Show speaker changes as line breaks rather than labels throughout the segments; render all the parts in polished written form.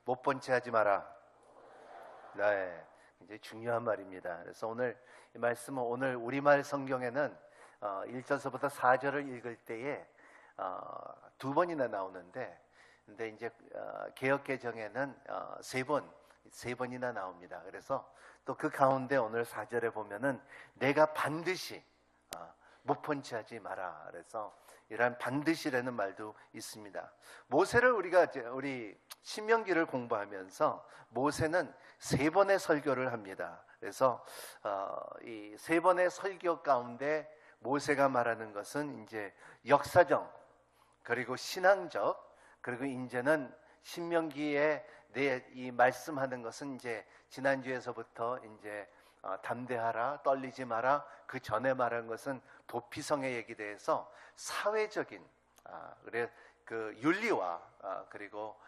못 본 채 하지 마라. 네, 굉장히 중요한 말입니다. 그래서 오늘 이 말씀은 오늘 우리말 성경에는 1절서부터 4절을 읽을 때에 두 번이나 나오는데, 근데 이제 개역 개정에는 세 번이나 나옵니다. 그래서 또 그 가운데 오늘 4절에 보면은 내가 반드시 못 본 채 하지 마라. 그래서 이러한 반드시라는 말도 있습니다. 모세를 우리 신명기를 공부하면서 모세는 3번의 설교를 합니다. 그래서 이 3번의 설교 가운데 모세가 말하는 것은 이제 역사적, 그리고 신앙적, 그리고 이제는 신명기에 이 말씀하는 것은 이제 지난주에서부터 이제 담대하라, 떨리지 마라, 그 전에 말한 것은 도피성의 얘기에 대해서 사회적인 그래 그 윤리와 그리고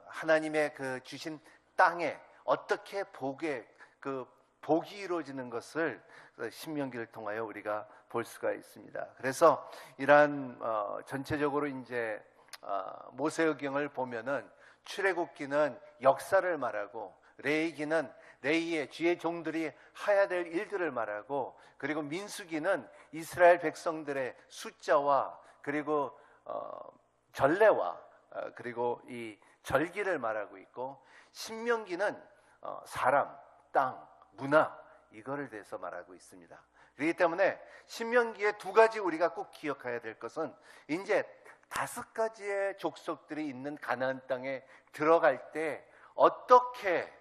하나님의 그 주신 땅에 어떻게 복이 이루어지는 것을 신명기를 통하여 우리가 볼 수가 있습니다. 그래서 이러한 전체적으로 이제 모세의경을 보면은 출애굽기는 역사를 말하고, 레위기는 레위의 주의 종들이 해야 될 일들을 말하고, 그리고 민수기는 이스라엘 백성들의 숫자와 그리고 전례와 그리고 이 절기를 말하고 있고, 신명기는 사람, 땅, 문화, 이거를 대해서 말하고 있습니다. 그렇기 때문에 신명기에 두 가지 우리가 꼭 기억해야 될 것은, 이제 5가지의 족속들이 있는 가나안 땅에 들어갈 때 어떻게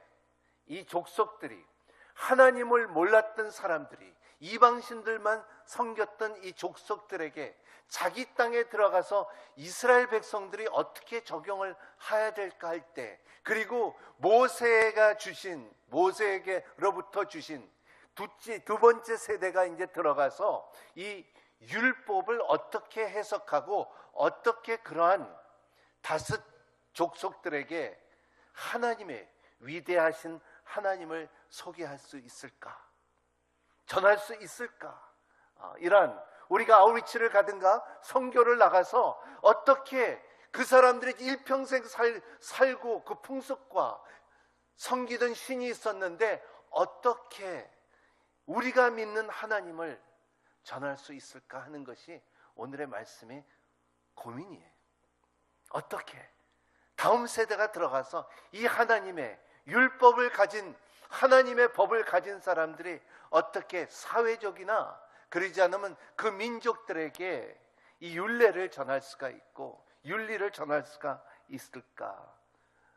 이 족속들이, 하나님을 몰랐던 사람들이, 이방신들만 섬겼던 이 족속들에게 자기 땅에 들어가서 이스라엘 백성들이 어떻게 적용을 해야 될까 할 때, 그리고 모세에게로부터 주신 두 번째 세대가 이제 들어가서 이 율법을 어떻게 해석하고 어떻게 그러한 5 족속들에게 하나님의 위대하신 하나님을 소개할 수 있을까? 전할 수 있을까? 이러한, 우리가 아우리치를 가든가 선교를 나가서 어떻게 그 사람들이 일평생 살고 그 풍습과 섬기던 신이 있었는데 어떻게 우리가 믿는 하나님을 전할 수 있을까 하는 것이 오늘의 말씀의 고민이에요. 어떻게 다음 세대가 들어가서 이 하나님의 율법을 가진, 하나님의 법을 가진 사람들이 어떻게 사회적이나 그러지 않으면 그 민족들에게 이 율례를 전할 수가 있고 윤리를 전할 수가 있을까?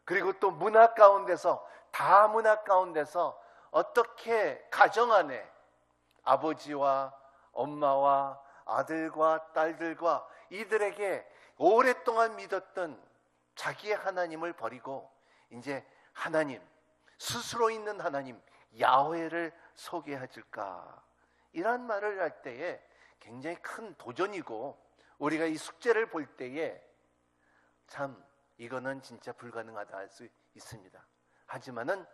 그리고 또 문화 가운데서, 다문화 가운데서 어떻게 가정 안에 아버지와 엄마와 아들과 딸들과 이들에게 오랫동안 믿었던 자기의 하나님을 버리고 이제 하나님, 스스로 있는 하나님 야훼를 소개해 줄까? 이런 말을 할 때에 굉장히 큰 도전이고, 우리가 이 숙제를 볼 때에 참 이거는 진짜 불가능하다 할 수 있습니다. 하지만은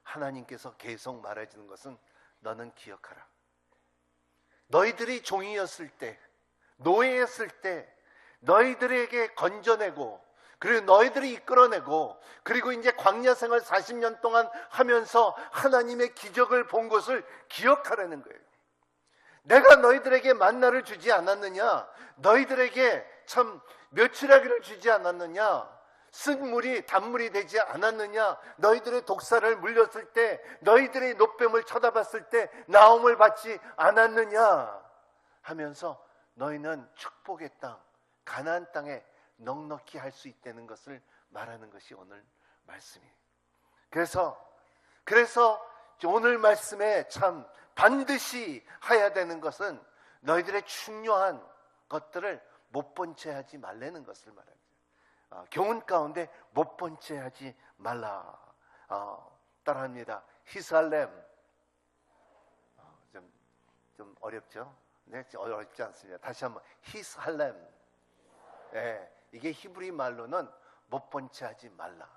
하나님께서 계속 말해주는 것은, 너는 기억하라. 너희들이 종이었을 때, 노예였을 때 너희들에게 건져내고, 그리고 너희들이 이끌어내고, 그리고 이제 광야 생활 40년 동안 하면서 하나님의 기적을 본 것을 기억하라는 거예요. 내가 너희들에게 만나를 주지 않았느냐? 너희들에게 참 멸치라기를 주지 않았느냐? 쓴 물이 단물이 되지 않았느냐? 너희들의 독사를 물렸을 때, 너희들의 노뱀을 쳐다봤을 때 나옴을 받지 않았느냐? 하면서 너희는 축복의 땅, 가나안 땅에 넉넉히 할 수 있다는 것을 말하는 것이 오늘 말씀이에요. 그래서 오늘 말씀에 참 반드시 해야 되는 것은, 너희들의 중요한 것들을 못 본 채 하지 말라는 것을 말합니다. 교훈 가운데 못 본 채 하지 말라. 따라합니다. 히살렘. 좀 어렵죠? 네, 어렵지 않습니다. 다시 한번 히살렘. 네, 이게 히브리 말로는 못 본 채 하지 말라.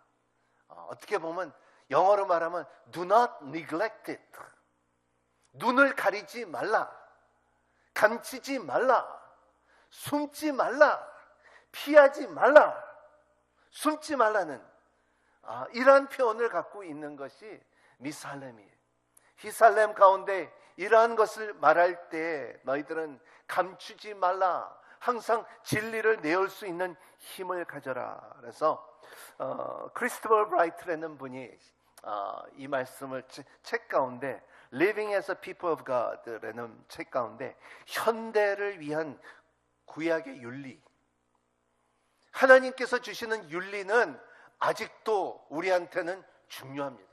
어떻게 보면 영어로 말하면 do not neglect it. 눈을 가리지 말라, 감추지 말라, 숨지 말라, 피하지 말라. 숨지 말라는 이러한 표현을 갖고 있는 것이 미살렘이에요. 히살렘 가운데 이러한 것을 말할 때 너희들은 감추지 말라. 항상 진리를 내올 수 있는 힘을 가져라. 그래서 크리스토퍼 브라이트라는 분이 이 말씀을 책 가운데 Living as a People of God라는 책 가운데 현대를 위한 구약의 윤리, 하나님께서 주시는 윤리는 아직도 우리한테는 중요합니다.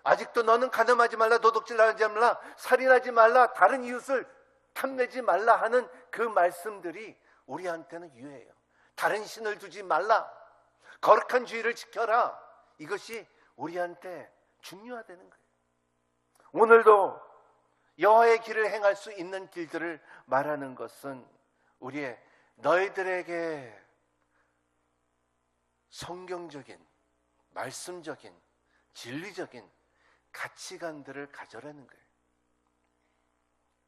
아직도 너는 간음하지 말라, 도둑질하지 말라, 살인하지 말라, 다른 이웃을 탐내지 말라 하는 그 말씀들이 우리한테는 유해해요. 다른 신을 두지 말라, 거룩한 주의를 지켜라, 이것이 우리한테 중요하다는 거예요. 오늘도 여호와의 길을 행할 수 있는 길들을 말하는 것은 우리의 너희들에게 성경적인, 말씀적인, 진리적인 가치관들을 가져라는 거예요.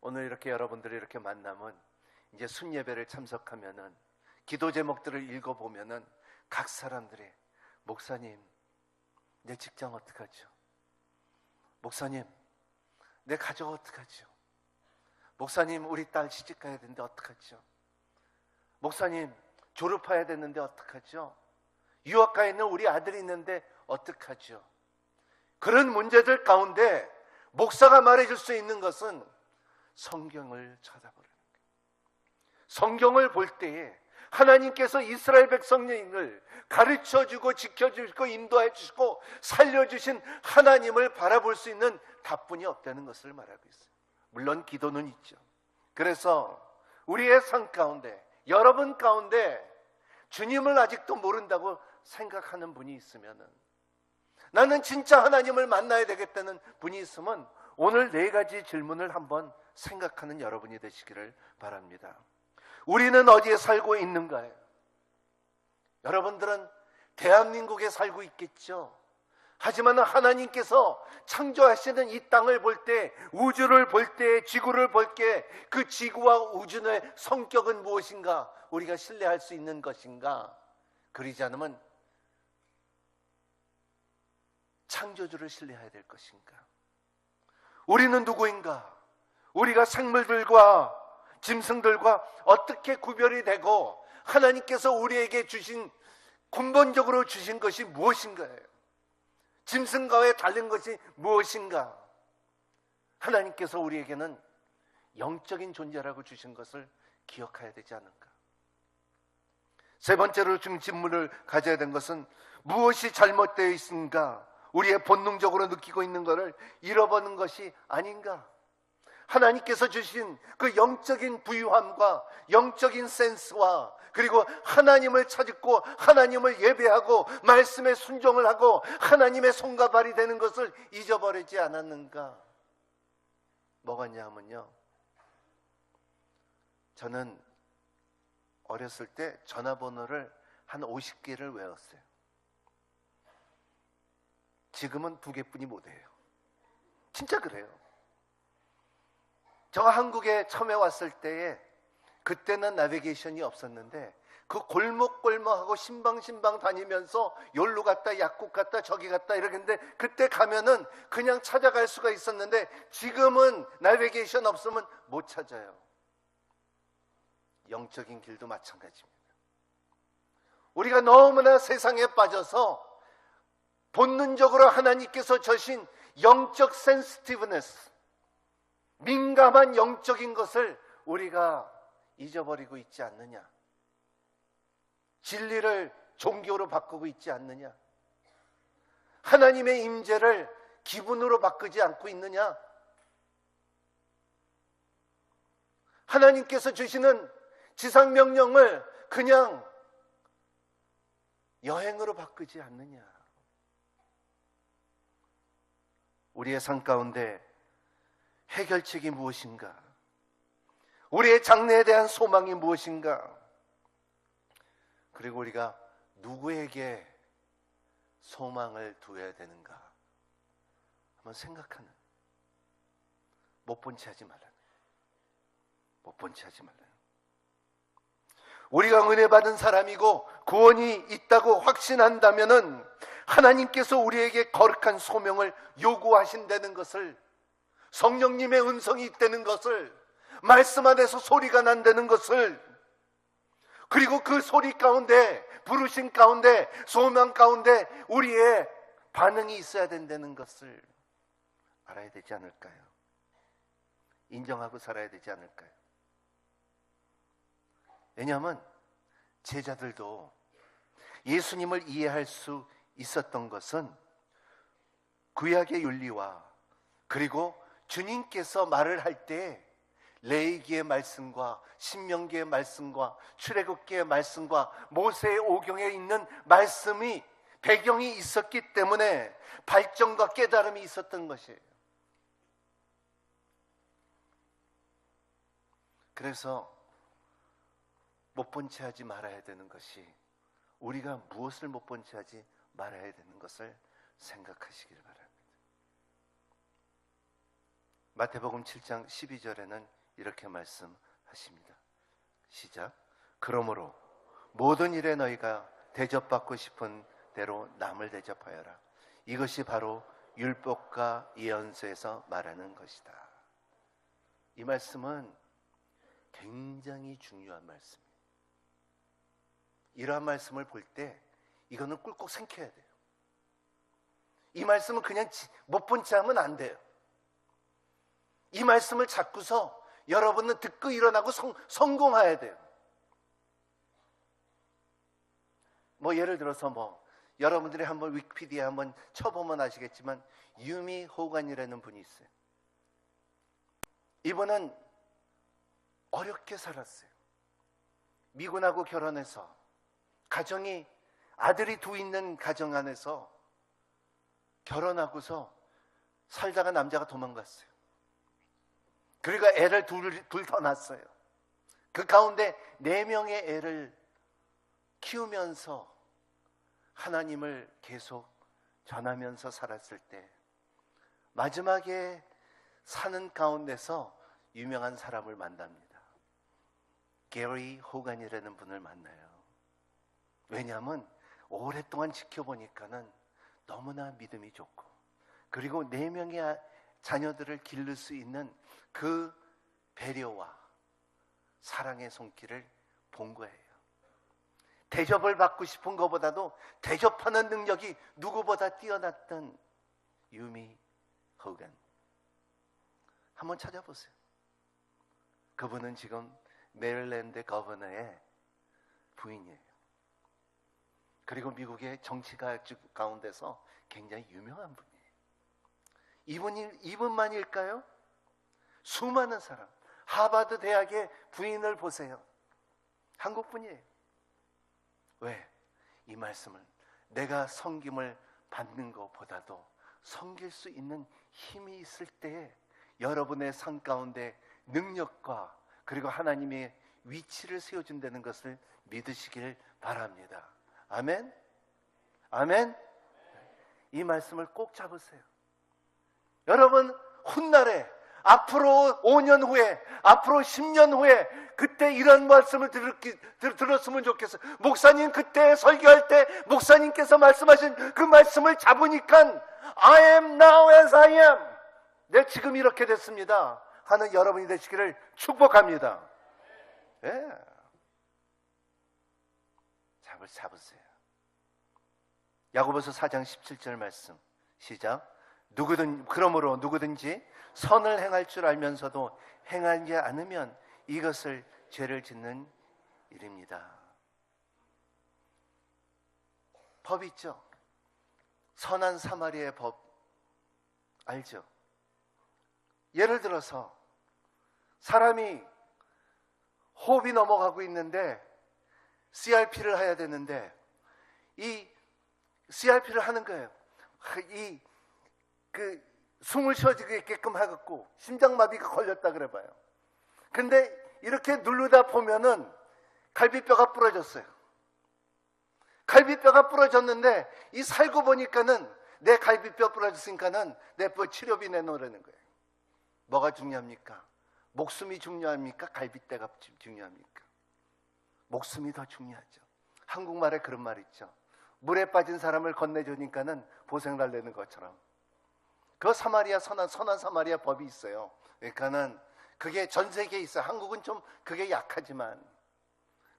오늘 이렇게 여러분들이 이렇게 만나면 이제 순예배를 참석하면은 기도 제목들을 읽어보면은 각 사람들이 목사님, 내 직장 어떡하죠? 목사님, 내 가족 어떡하죠? 목사님, 우리 딸 시집 가야 되는데 어떡하죠? 목사님, 졸업해야 되는데 어떡하죠? 유학 가 있는 우리 아들이 있는데 어떡하죠? 그런 문제들 가운데 목사가 말해줄 수 있는 것은 성경을 찾아보라는 거예요. 성경을 볼 때에 하나님께서 이스라엘 백성을 가르쳐주고 지켜주시고 인도해주시고 살려주신 하나님을 바라볼 수 있는 답뿐이 없다는 것을 말하고 있어요. 물론 기도는 있죠. 그래서 우리의 삶 가운데, 여러분 가운데 주님을 아직도 모른다고 생각하는 분이 있으면은, 나는 진짜 하나님을 만나야 되겠다는 분이 있으면 오늘 4가지 질문을 한번 생각하는 여러분이 되시기를 바랍니다. 우리는 어디에 살고 있는가요? 여러분들은 대한민국에 살고 있겠죠. 하지만 하나님께서 창조하시는 이 땅을 볼 때, 우주를 볼 때, 지구를 볼 때 그 지구와 우주의 성격은 무엇인가? 우리가 신뢰할 수 있는 것인가? 그러지 않으면 창조주를 신뢰해야 될 것인가? 우리는 누구인가? 우리가 생물들과 짐승들과 어떻게 구별이 되고 하나님께서 우리에게 주신, 근본적으로 주신 것이 무엇인가요? 짐승과의 다른 것이 무엇인가? 하나님께서 우리에게는 영적인 존재라고 주신 것을 기억해야 되지 않은가? 3번째로 지금 질문을 가져야 된 것은 무엇이 잘못되어 있는가? 우리의 본능적으로 느끼고 있는 것을 잃어버린 것이 아닌가? 하나님께서 주신 그 영적인 부유함과 영적인 센스와 그리고 하나님을 찾고 하나님을 예배하고 말씀에 순종을 하고 하나님의 손과 발이 되는 것을 잊어버리지 않았는가? 뭐가 있냐면요, 저는 어렸을 때 전화번호를 한 50개를 외웠어요. 지금은 2개뿐이 못해요. 진짜 그래요. 제가 한국에 처음에 왔을 때에 그때는 내비게이션이 없었는데 그 골목골목하고 신방신방 다니면서 여기로 갔다 약국 갔다 저기 갔다 이러는데, 그때 가면은 그냥 찾아갈 수가 있었는데 지금은 내비게이션 없으면 못 찾아요. 영적인 길도 마찬가지입니다. 우리가 너무나 세상에 빠져서 본능적으로 하나님께서 주신 영적 센시티브네스, 민감한 영적인 것을 우리가 잊어버리고 있지 않느냐? 진리를 종교로 바꾸고 있지 않느냐? 하나님의 임재를 기분으로 바꾸지 않고 있느냐? 하나님께서 주시는 지상명령을 그냥 여행으로 바꾸지 않느냐? 우리의 삶 가운데 해결책이 무엇인가? 우리의 장래에 대한 소망이 무엇인가? 그리고 우리가 누구에게 소망을 두어야 되는가? 한번 생각하는, 못 본 채 하지 말라는, 못 본 채 하지 말라는. 우리가 은혜 받은 사람이고 구원이 있다고 확신한다면은 하나님께서 우리에게 거룩한 소명을 요구하신다는 것을, 성령님의 음성이 있다는 것을, 말씀 안에서 소리가 난다는 것을, 그리고 그 소리 가운데, 부르심 가운데, 소명 가운데 우리의 반응이 있어야 된다는 것을 알아야 되지 않을까요? 인정하고 살아야 되지 않을까요? 왜냐하면 제자들도 예수님을 이해할 수 있었던 것은 구약의 윤리와, 그리고 주님께서 말을 할 때 레위기의 말씀과 신명기의 말씀과 출애굽기의 말씀과 모세의 오경에 있는 말씀이, 배경이 있었기 때문에 발전과 깨달음이 있었던 것이에요. 그래서 못 본 채 하지 말아야 되는 것이, 우리가 무엇을 못 본 채 하지 말아야 되는 것을 생각하시길 바랍니다. 마태복음 7장 12절에는 이렇게 말씀하십니다. 시작. 그러므로 모든 일에 너희가 대접받고 싶은 대로 남을 대접하여라. 이것이 바로 율법과 예언서에서 말하는 것이다. 이 말씀은 굉장히 중요한 말씀이에요. 이러한 말씀을 볼 때 이거는 꿀꺽 생겨야 돼요. 이 말씀은 그냥 못 본 채 하면 안 돼요. 이 말씀을 잡고서 여러분은 듣고 일어나고 성공해야 돼요. 예를 들어서 여러분들이 한번 위키피디아 한번 쳐보면 아시겠지만 유미 호간이라는 분이 있어요. 이분은 어렵게 살았어요. 미군하고 결혼해서 가정이, 아들이 2 있는 가정 안에서 결혼하고서 살다가 남자가 도망갔어요. 그리고 애를 둘 더 낳았어요. 그 가운데 4명의 애를 키우면서 하나님을 계속 전하면서 살았을 때 마지막에 사는 가운데서 유명한 사람을 만납니다. 게리 호간이라는 분을 만나요. 왜냐하면 오랫동안 지켜보니까는 너무나 믿음이 좋고, 그리고 4명의 자녀들을 기를 수 있는 그 배려와 사랑의 손길을 본 거예요. 대접을 받고 싶은 것보다도 대접하는 능력이 누구보다 뛰어났던 유미 호간. 한번 찾아보세요. 그분은 지금 메릴랜드 거버너의 부인이에요. 그리고 미국의 정치가 가운데서 굉장히 유명한 분이에요. 이분만일까요? 수많은 사람, 하버드 대학의 부인을 보세요. 한국 분이에요. 왜? 이 말씀을 내가 섬김을 받는 것보다도 섬길 수 있는 힘이 있을 때에 여러분의 삶 가운데 능력과, 그리고 하나님의 위치를 세워준다는 것을 믿으시길 바랍니다. 아멘? 아멘? 이 말씀을 꼭 잡으세요. 여러분, 훗날에, 앞으로 5년 후에, 앞으로 10년 후에 그때 이런 말씀을 들었으면 좋겠어요. 목사님 그때 설교할 때 목사님께서 말씀하신 그 말씀을 잡으니까 I am now as I am, 내 지금 이렇게 됐습니다 하는 여러분이 되시기를 축복합니다. 예. 잡으세요. 야고보서 4장 17절 말씀 시작. 그러므로 누구든지 선을 행할 줄 알면서도 행하지 않으면 이것을 죄를 짓는 일입니다. 법 있죠? 선한 사마리아의 법 알죠? 예를 들어서 사람이 호흡이 넘어가고 있는데 CRP를 해야 되는데 이 CRP를 하는 거예요. 숨을 쉬어지게끔 하겠고 심장마비가 걸렸다 그래 봐요. 근데 이렇게 누르다 보면은 갈비뼈가 부러졌어요. 갈비뼈가 부러졌는데 이 살고 보니까는 내 갈비뼈 부러졌으니까는 내 치료비 내놓으라는 거예요. 뭐가 중요합니까? 목숨이 중요합니까? 갈비뼈가 중요합니까? 목숨이 더 중요하죠. 한국말에 그런 말 있죠. 물에 빠진 사람을 건네주니까는 보생 달래는 것처럼. 그 사마리아 선한 사마리아 법이 있어요. 그러니까는 그게 전 세계에 있어요. 한국은 좀 그게 약하지만.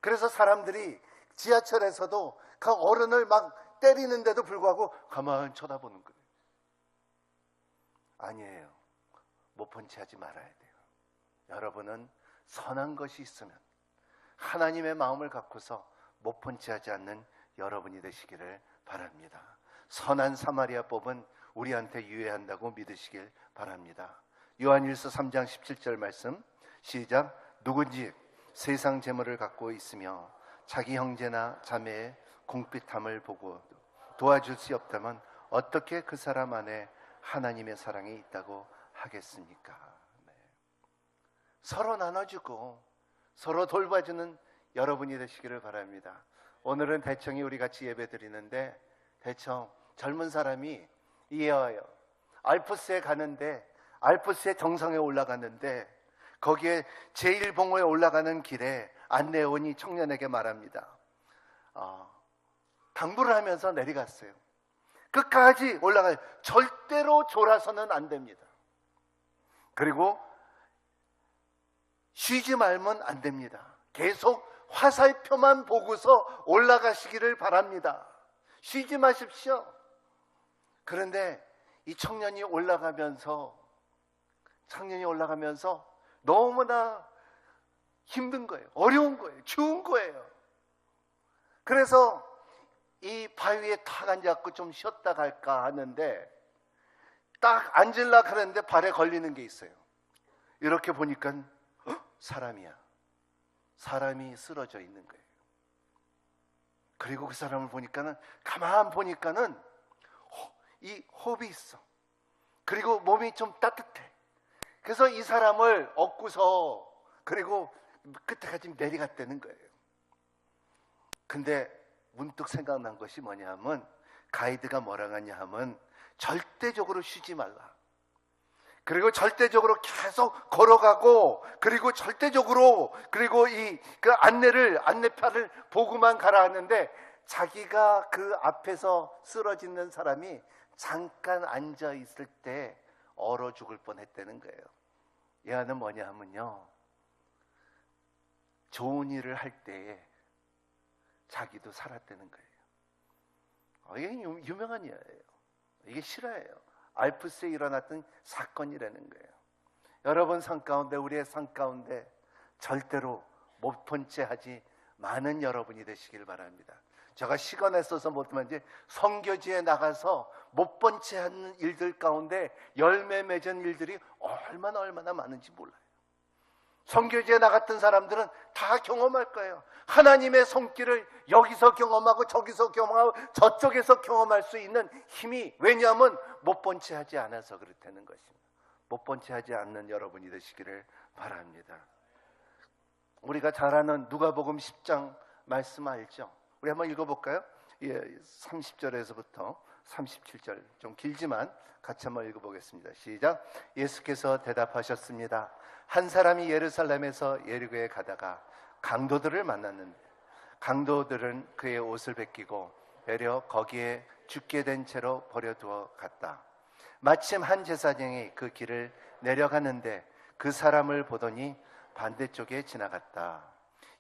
그래서 사람들이 지하철에서도 그 어른을 막 때리는데도 불구하고 가만히 쳐다보는 거예요. 아니에요. 못 본 채 하지 말아야 돼요. 여러분은 선한 것이 있으면 하나님의 마음을 갖고서 못 본 채 하지 않는 여러분이 되시기를 바랍니다. 선한 사마리아법은 우리한테 유해한다고 믿으시길 바랍니다. 요한일서 3장 17절 말씀 시작. 누군지 세상 재물을 갖고 있으며 자기 형제나 자매의 궁핍함을 보고 도와줄 수 없다면 어떻게 그 사람 안에 하나님의 사랑이 있다고 하겠습니까? 네. 서로 나눠주고 서로 돌봐주는 여러분이 되시기를 바랍니다. 오늘은 대청이 우리 같이 예배 드리는데 대청 젊은 사람이 이해와요. 알프스에 가는데 알프스의 정상에 올라가는데 거기에 제1봉호에 올라가는 길에 안내원이 청년에게 말합니다. 당부를 하면서 내려갔어요. 끝까지 올라가요. 절대로 졸아서는 안 됩니다. 그리고 쉬지 말면 안 됩니다. 계속 화살표만 보고서 올라가시기를 바랍니다. 쉬지 마십시오. 그런데 이 청년이 올라가면서 너무나 힘든 거예요. 어려운 거예요. 추운 거예요. 그래서 이 바위에 탁 앉아갖고 좀 쉬었다 갈까 하는데 딱 앉으려고 하는데 발에 걸리는 게 있어요. 이렇게 보니까 사람이야. 사람이 쓰러져 있는 거예요. 그리고 그 사람을 보니까는 가만 보니까는 이 호흡이 있어. 그리고 몸이 좀 따뜻해. 그래서 이 사람을 업고서 그리고 끝에까지 내려갔다는 거예요. 근데 문득 생각난 것이 뭐냐면 가이드가 뭐라고 하냐 하면 절대적으로 쉬지 말라. 그리고 절대적으로 계속 걸어가고 그리고 절대적으로 그리고 그 안내표를 보고만 가라 하는데 자기가 그 앞에서 쓰러지는 사람이 잠깐 앉아 있을 때 얼어 죽을 뻔했다는 거예요. 얘는 뭐냐 하면요, 좋은 일을 할 때에 자기도 살았다는 거예요. 이게 유명한 일이에요. 이게 실화예요. 알프스에 일어났던 사건이라는 거예요. 여러분 삶 가운데, 우리의 삶 가운데 절대로 못 본 채 하지 많은 여러분이 되시길 바랍니다. 제가 시간에 써서 못하면 이제 선교지에 나가서 못 본 채 하는 일들 가운데 열매 맺은 일들이 얼마나 많은지 몰라요. 선교지에 나갔던 사람들은 다 경험할 거예요. 하나님의 손길을 여기서 경험하고 저기서 경험하고 저쪽에서 경험할 수 있는 힘이, 왜냐하면 못 본 채 하지 않아서 그렇다는 것입니다. 못 본 채 하지 않는 여러분이 되시기를 바랍니다. 우리가 잘 아는 누가복음 10장 말씀 알죠? 우리 한번 읽어볼까요? 30절에서부터 37절, 좀 길지만 같이 한번 읽어보겠습니다. 시작. 예수께서 대답하셨습니다. 한 사람이 예루살렘에서 예리고에 가다가 강도들을 만났는데 강도들은 그의 옷을 벗기고 배려 거기에 죽게 된 채로 버려두어 갔다. 마침 한 제사장이 그 길을 내려가는데 그 사람을 보더니 반대쪽에 지나갔다.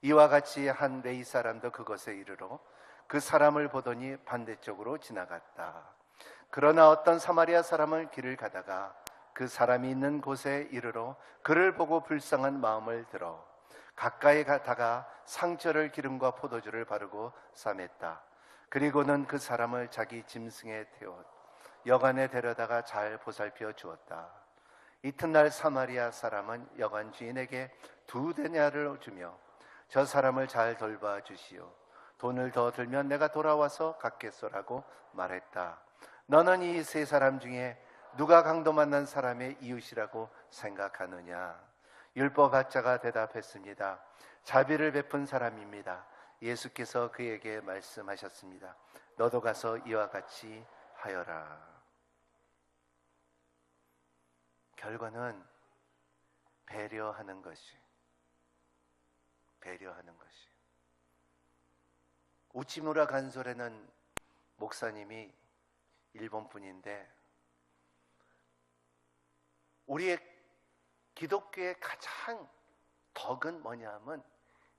이와 같이 한 레위 사람도 그곳에 이르러 그 사람을 보더니 반대쪽으로 지나갔다. 그러나 어떤 사마리아 사람은 길을 가다가 그 사람이 있는 곳에 이르러 그를 보고 불쌍한 마음을 들어 가까이 가다가 상처를 기름과 포도주를 바르고 싸맸다. 그리고는 그 사람을 자기 짐승에 태워 여관에 데려다가 잘 보살펴 주었다. 이튿날 사마리아 사람은 여관 주인에게 2데나리를 주며 저 사람을 잘 돌봐 주시오. 돈을 더 들면 내가 돌아와서 갚겠소라고 말했다. 너는 이 세 사람 중에 누가 강도 만난 사람의 이웃이라고 생각하느냐? 율법학자가 대답했습니다. 자비를 베푼 사람입니다. 예수께서 그에게 말씀하셨습니다. 너도 가서 이와 같이 하여라. 결과는 배려하는 것이. 우치무라 간솔에는 목사님이 일본 분인데 우리의 기독교의 가장 덕은 뭐냐 하면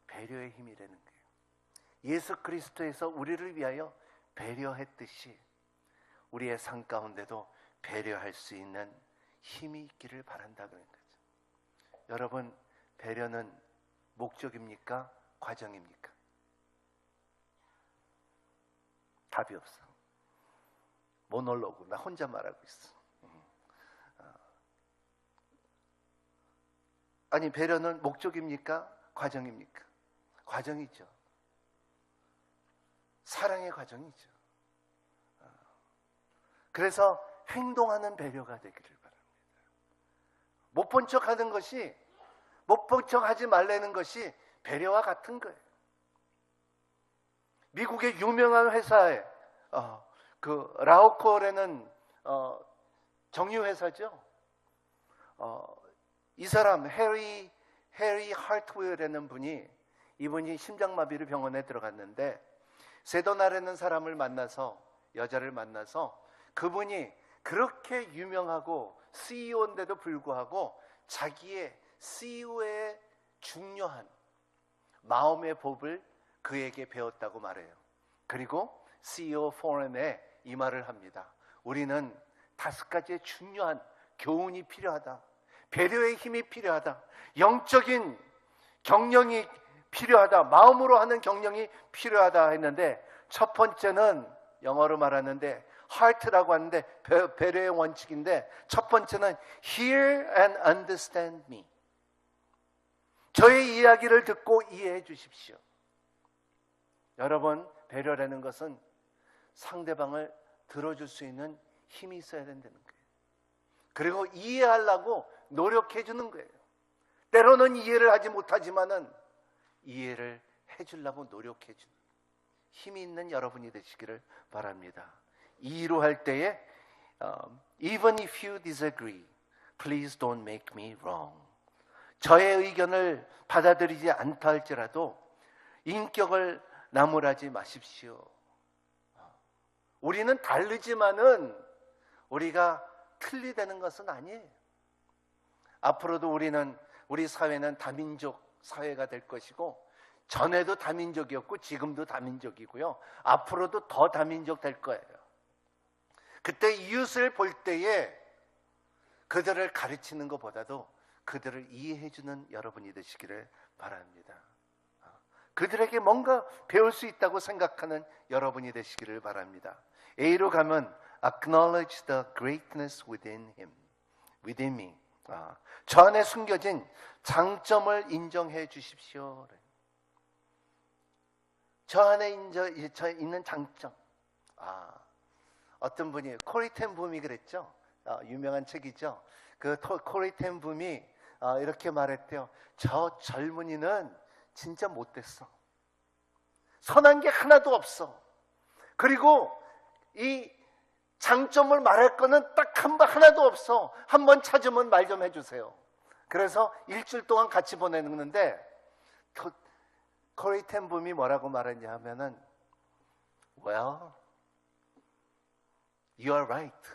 배려의 힘이라는 거예요. 예수 그리스도에서 우리를 위하여 배려했듯이 우리의 삶 가운데도 배려할 수 있는 힘이 있기를 바란다 그런 거죠. 여러분, 배려는 목적입니까? 과정입니까? 답이 없어. 모놀로그, 나 혼자 말하고 있어. 아니, 배려는 목적입니까? 과정입니까? 과정이죠. 사랑의 과정이죠. 그래서 행동하는 배려가 되기를 바랍니다. 못 본 척 하는 것이, 못 본 척 하지 말라는 것이 배려와 같은 거예요. 미국의 유명한 회사에 그 라오콜에는 정유회사죠. 이 사람 해리 하트웰이라는 분이, 이분이 심장마비로 병원에 들어갔는데 세도나라는 사람을 만나서, 여자를 만나서, 그분이 그렇게 유명하고 CEO인데도 불구하고 자기의 CEO의 중요한 마음의 법을 그에게 배웠다고 말해요. 그리고 CEO 포럼에 이 말을 합니다. 우리는 5가지의 중요한 교훈이 필요하다. 배려의 힘이 필요하다. 영적인 경영이 필요하다. 마음으로 하는 경영이 필요하다 했는데, 첫 번째는 영어로 말하는데 heart라고 하는데 배려의 원칙인데, 첫 번째는 hear and understand me. 저의 이야기를 듣고 이해해 주십시오. 여러분, 배려라는 것은 상대방을 들어줄 수 있는 힘이 있어야 된다는 거예요. 그리고 이해하려고 노력해 주는 거예요. 때로는 이해를 하지 못하지만은 이해를 해주려고 노력해 주는 힘이 있는 여러분이 되시기를 바랍니다. 이의로 할 때에 Even if you disagree, please don't make me wrong. 저의 의견을 받아들이지 않다 할지라도 인격을 나무라지 마십시오. 우리는 다르지만은 우리가 틀리다는 것은 아니에요. 앞으로도 우리 사회는 다민족 사회가 될 것이고, 전에도 다민족이었고 지금도 다민족이고요. 앞으로도 더 다민족 될 거예요. 그때 이웃을 볼 때에 그들을 가르치는 것보다도 그들을 이해해주는 여러분이 되시기를 바랍니다. 그들에게 뭔가 배울 수 있다고 생각하는 여러분이 되시기를 바랍니다. A로 가면 acknowledge the greatness within him, within me. 저 안에 숨겨진 장점을 인정해 주십시오. 저 안에 있는 장점. 어떤 분이, 코리 텐 붐이 그랬죠. 유명한 책이죠. 그 코리 텐 붐이 이렇게 말했대요. 저 젊은이는 진짜 못됐어. 선한 게 하나도 없어. 그리고 이 장점을 말할 거는 딱 한 번 하나도 없어. 한번 찾으면 말 좀 해주세요. 그래서 일주일 동안 같이 보내는데 코리 텐 붐이 뭐라고 말했냐 하면은, Well, you are right.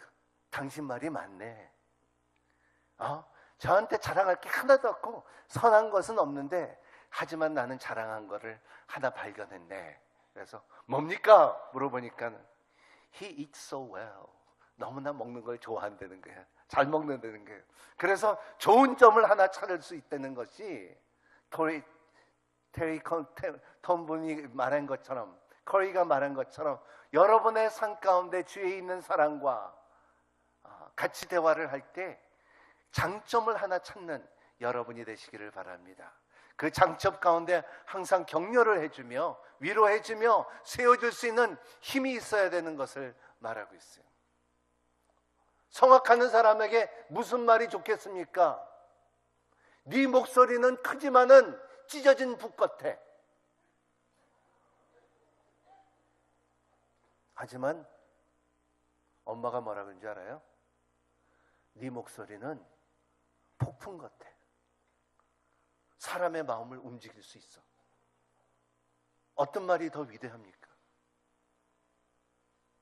당신 말이 맞네. 저한테 자랑할 게 하나도 없고 선한 것은 없는데, 하지만 나는 자랑한 거를 하나 발견했네. 그래서 뭡니까? 물어보니까 He eats so well. 너무나 먹는 걸 좋아한다는 거예요. 잘 먹는다는 거예요. 그래서 좋은 점을 하나 찾을 수 있다는 것이 테리 톰분이 말한 것처럼, 커리가 말한 것처럼 여러분의 삶 가운데 주위에 있는 사람과 같이 대화를 할 때 장점을 하나 찾는 여러분이 되시기를 바랍니다. 그 장점 가운데 항상 격려를 해주며 위로해주며 세워줄 수 있는 힘이 있어야 되는 것을 말하고 있어요. 성악하는 사람에게 무슨 말이 좋겠습니까? 네 목소리는 크지만은 찢어진 북 같아. 하지만 엄마가 뭐라 그런지 알아요? 네 목소리는 폭풍 같아. 사람의 마음을 움직일 수 있어. 어떤 말이 더 위대합니까?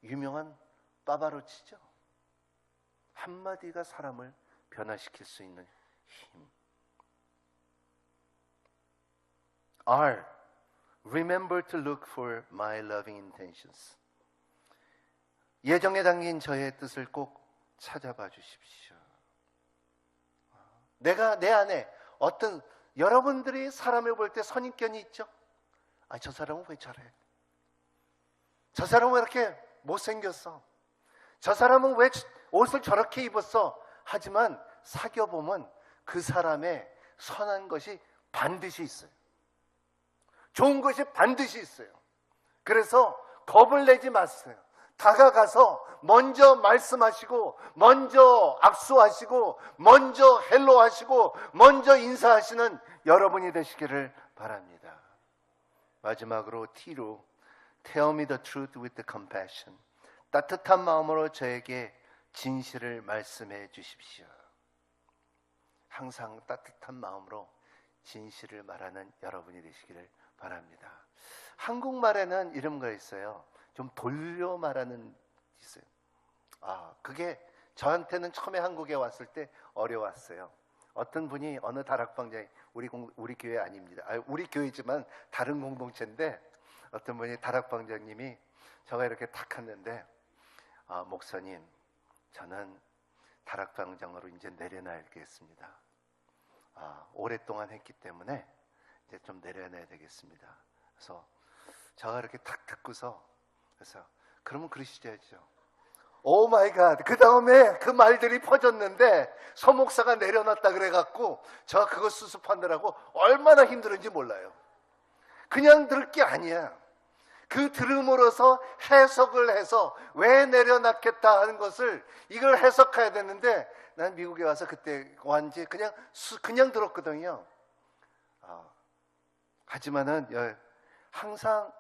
유명한 빠바로치죠. 한마디가 사람을 변화시킬 수 있는 힘. R. Remember to look for my loving intentions. 예정에 담긴 저의 뜻을 꼭 찾아봐 주십시오. 내가 내 안에 어떤 여러분들이 사람을 볼 때 선입견이 있죠? 저 사람은 왜 저래? 저 사람은 왜 이렇게 못생겼어? 저 사람은 왜 옷을 저렇게 입었어? 하지만 사귀어보면 그 사람의 선한 것이 반드시 있어요. 좋은 것이 반드시 있어요. 그래서 겁을 내지 마세요. 다가가서 먼저 말씀하시고, 먼저 악수하시고, 먼저 헬로하시고, 먼저 인사하시는 여러분이 되시기를 바랍니다. 마지막으로 T로 Tell me the truth with compassion. 따뜻한 마음으로 저에게 진실을 말씀해 주십시오. 항상 따뜻한 마음으로 진실을 말하는 여러분이 되시기를 바랍니다. 한국말에는 이런 거 있어요. 좀 돌려 말하는 있어요. 그게 저한테는 처음에 한국에 왔을 때 어려웠어요. 어떤 분이 어느 다락방장이 우리 교회 아닙니다. 우리 교회지만 다른 공동체인데 어떤 분이 다락방장님이 저가 이렇게 탁 했는데 목사님, 저는 다락방장으로 이제 내려놔야겠습니다. 오랫동안 했기 때문에 이제 좀 내려놔야 되겠습니다. 그래서 제가 이렇게 탁 듣고서 그래서 그러면 그러시죠. 오 마이 갓. 그 다음에 그 말들이 퍼졌는데 서목사가 내려놨다 그래갖고 제가 그거 수습하느라고 얼마나 힘들은지 몰라요. 그냥 들을 게 아니야. 그 들음으로써 해석을 해서 왜 내려놨겠다 하는 것을 이걸 해석해야 되는데 난 미국에 와서 그때 완지 그냥 들었거든요. 하지만은 항상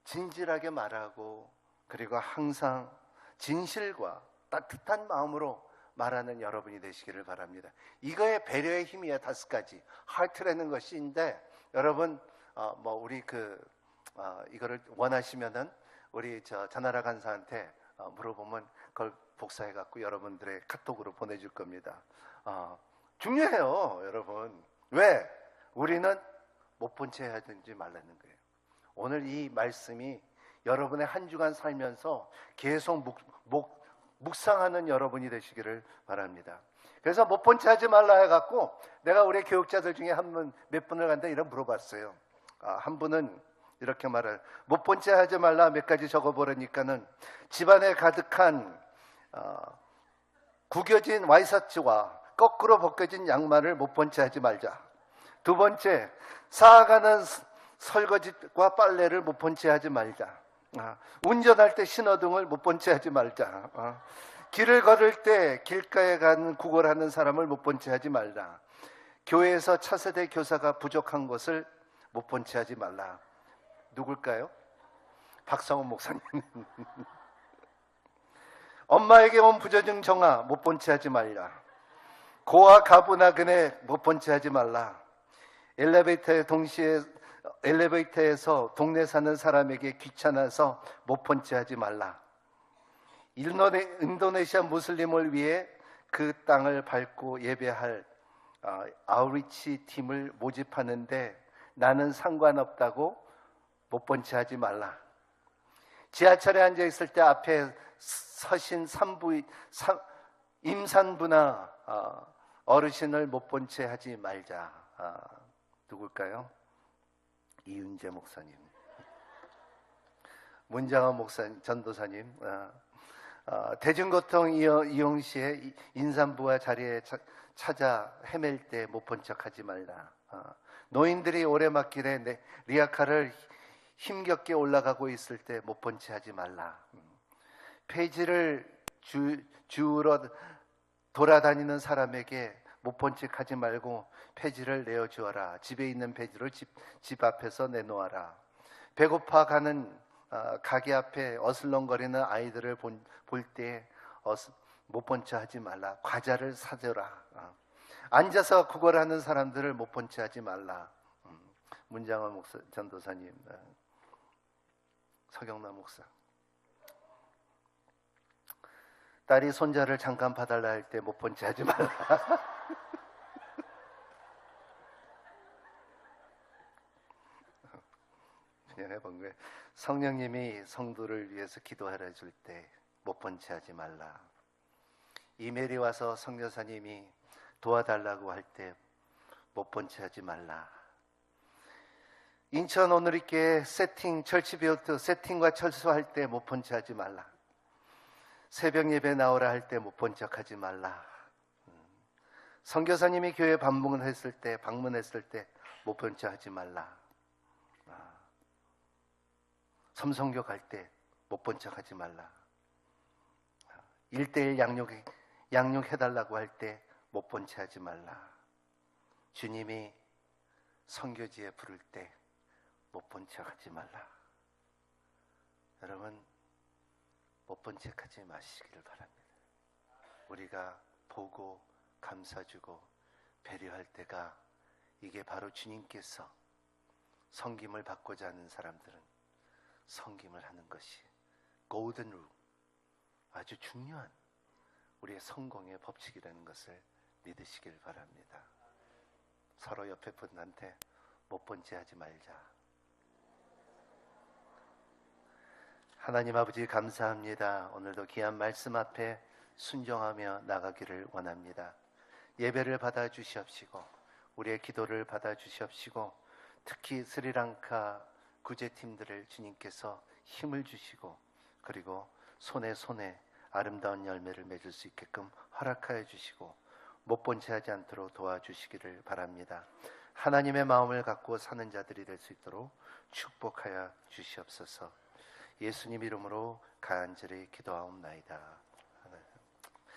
진실하게 말하고 그리고 항상 진실과 따뜻한 마음으로 말하는 여러분이 되시기를 바랍니다. 이거의 배려의 힘이야. 5가지 하트라는 것인데 여러분 우리 이거를 원하시면은 우리 전하라 간사한테 물어보면 그걸 복사해 갖고 여러분들의 카톡으로 보내줄 겁니다. 중요해요, 여러분. 왜? 우리는 못 본 채 하든지 말라는 거예요. 오늘 이 말씀이 여러분의 한 주간 살면서 계속 묵상하는 여러분이 되시기를 바랍니다. 그래서 못 본 채 하지 말라 해갖고 내가 우리 교육자들 중에 몇 분을 간다 이런 물어봤어요. 한 분은 이렇게 말해요. 못 본 채 하지 말라 몇 가지 적어보려니까는 집안에 가득한 구겨진 와이셔츠와 거꾸로 벗겨진 양말을 못 본 채 하지 말자. 2번째, 쌓아가는 설거지과 빨래를 못 본 채 하지 말자. 운전할 때 신호등을 못 본 채 하지 말자. 길을 걸을 때 길가에 가는 구걸하는 사람을 못 본 채 하지 말라. 교회에서 차세대 교사가 부족한 것을 못 본 채 하지 말라. 누굴까요? 박성훈 목사님. 엄마에게 온 부조증 정화 못 본 채 하지 말라. 고아 가부나그네 못 본 채 하지 말라. 엘리베이터에서 동네 사는 사람에게 귀찮아서 못 본 채 하지 말라. 인도네시아 무슬림을 위해 그 땅을 밟고 예배할 아우리치 팀을 모집하는데 나는 상관없다고 못 본 채 하지 말라. 지하철에 앉아 있을 때 앞에 서신 임산부나 어르신을 못 본 채 하지 말자. 누굴까요? 이윤재 목사님, 문장원 목사님, 전도사님. 대중교통 이용 시에 임산부와 자리에 찾아 헤맬 때 못 본 척하지 말라. 노인들이 오래막길에 리아카를 힘겹게 올라가고 있을 때 못 본 채 하지 말라. 폐지를 주우러 돌아다니는 사람에게 못 본 척 하지 말고 폐지를 내어주어라. 집에 있는 폐지를 집 앞에서 내놓아라. 배고파 가는 가게 앞에 어슬렁거리는 아이들을 볼 때 못 본 척 하지 말라. 과자를 사줘라. 앉아서 구걸하는 사람들을 못 본 척 하지 말라. 문장원 목사, 전도사님, 서경남 목사. 딸이 손자를 잠깐 봐달라 할 때 못 본 채 하지 말라. 그냥 해본 거예요. 성령님이 성도를 위해서 기도하라 줄 때 못 본 채 하지 말라. 이메일이 와서 성교사님이 도와달라고 할 때 못 본 채 하지 말라. 인천 오늘있게 세팅, 철치비오트 세팅과 철수할 때 못 본 채 하지 말라. 새벽 예배 나오라 할 때 못 본 척 하지 말라. 선교사님이 교회 방문했을 때 못 본 척 하지 말라. 섬성교 갈 때 못 본 척 하지 말라. 1:1 양육해달라고 할 때 못 본 채 하지 말라. 주님이 선교지에 부를 때 못 본 척 하지 말라. 여러분, 못 본 척 하지 마시기를 바랍니다. 우리가 보고 감사주고 배려할 때가, 이게 바로 주님께서 섬김을 받고자 하는 사람들은 섬김을 하는 것이 골든 룰, 아주 중요한 우리의 성공의 법칙이라는 것을 믿으시길 바랍니다. 서로 옆에 분한테 못 본 채 하지 말자. 하나님 아버지 감사합니다. 오늘도 귀한 말씀 앞에 순종하며 나가기를 원합니다. 예배를 받아 주시옵시고 우리의 기도를 받아 주시옵시고 특히 스리랑카 구제팀들을 주님께서 힘을 주시고 그리고 손에 아름다운 열매를 맺을 수 있게끔 허락하여 주시고 못 본 채 하지 않도록 도와주시기를 바랍니다. 하나님의 마음을 갖고 사는 자들이 될 수 있도록 축복하여 주시옵소서. 예수님 이름으로 간절히 기도하옵나이다.